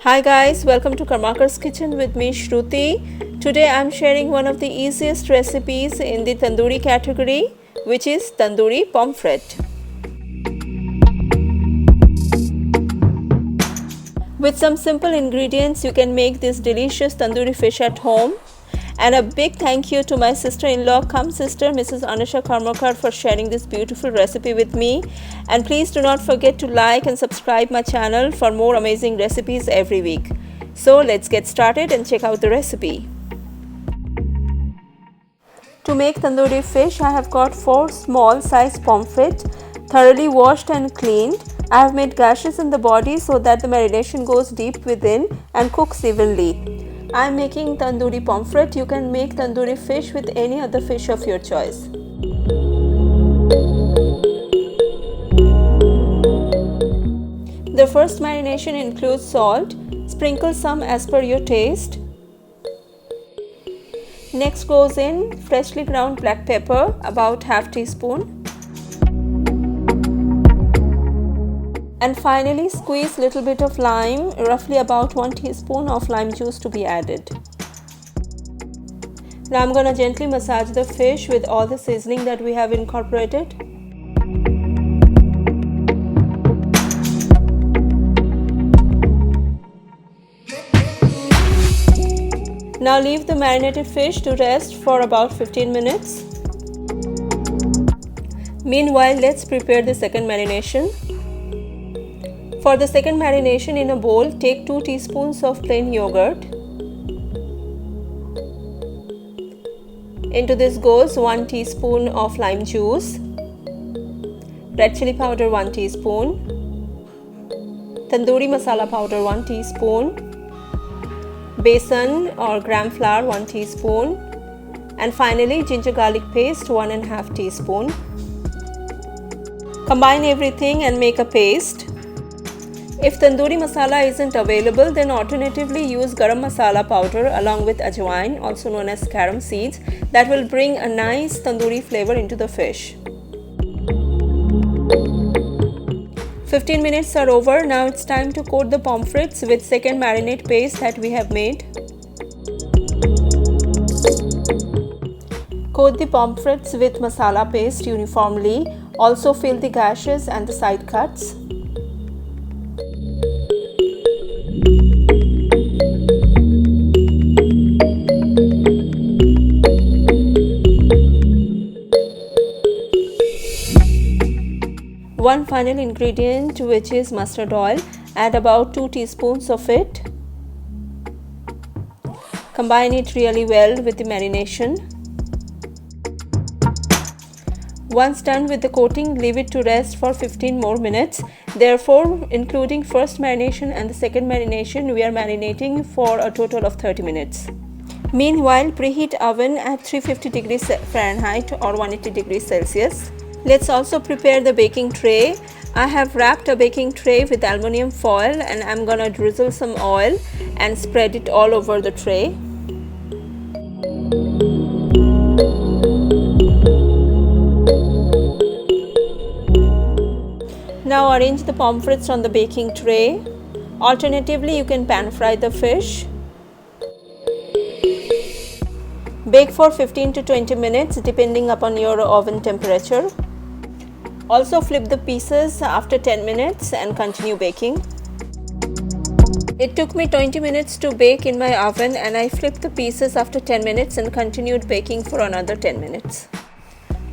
Hi guys, welcome to Karmakar's kitchen with me Shruti. Today I'm sharing one of the easiest recipes in the tandoori category, which is Tandoori Pomfret. With some simple ingredients you can make this delicious tandoori fish at home. And a big thank you to my sister-in-law cum sister Mrs. Karmakar for sharing this beautiful recipe with me. And please do not forget to like and subscribe my channel for more amazing recipes every week. So let's get started and check out the recipe. To make tandoori fish, I have got 4 small size pomfret, thoroughly washed and cleaned. I have made gashes in the body so that the marination goes deep within and cooks evenly. I am making tandoori pomfret. You can make tandoori fish with any other fish of your choice. The first marination includes salt. Sprinkle some as per your taste. Next goes in freshly ground black pepper, about half teaspoon. And finally squeeze little bit of lime, roughly about 1 teaspoon of lime juice to be added. Now I'm gonna gently massage the fish with all the seasoning that we have incorporated. Now leave the marinated fish to rest for about 15 minutes. Meanwhile, let's prepare the second marination. For the second marination, in a bowl, take 2 teaspoons of plain yogurt. Into this goes 1 teaspoon of lime juice, red chili powder 1 teaspoon, tandoori masala powder 1 teaspoon, besan or gram flour 1 teaspoon, and finally ginger garlic paste 1.5 teaspoon. Combine everything and make a paste. If tandoori masala isn't available, then alternatively use garam masala powder along with ajwain, also known as carom seeds, that will bring a nice tandoori flavor into the fish. 15 minutes are over. Now it's time to coat the pomfrets with second marinade paste that we have made. Coat the pomfrets with masala paste uniformly. Also fill the gashes and the side cuts. One final ingredient, which is mustard oil. Add about 2 teaspoons of it. Combine it really well with the marination. Once done with the coating, leave it to rest for 15 more minutes. Therefore, including first marination and the second marination, we are marinating for a total of 30 minutes. Meanwhile, preheat oven at 350 degrees Fahrenheit or 180 degrees Celsius. Let's also prepare the baking tray. I have wrapped a baking tray with aluminium foil and I'm gonna drizzle some oil and spread it all over the tray. Now arrange the pomfrets on the baking tray. Alternatively, you can pan fry the fish. Bake for 15 to 20 minutes depending upon your oven temperature. Also flip the pieces after 10 minutes and continue baking. It took me 20 minutes to bake in my oven and I flipped the pieces after 10 minutes and continued baking for another 10 minutes.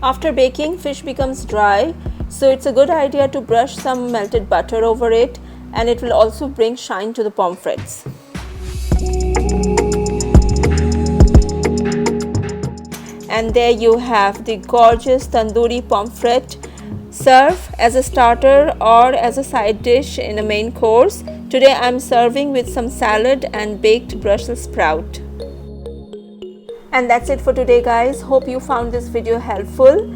After baking, fish becomes dry, so it's a good idea to brush some melted butter over it, and it will also bring shine to the pomfrets. And there you have the gorgeous tandoori pomfret. Serve as a starter or as a side dish in a main course. Today I am serving with some salad and baked Brussels sprout. And that's it for today, guys. Hope you found this video helpful.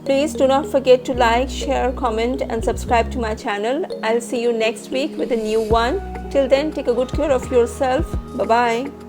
Please do not forget to like, share, comment and subscribe to my channel. I'll see you next week with a new one. Till then, take a good care of yourself. Bye-bye.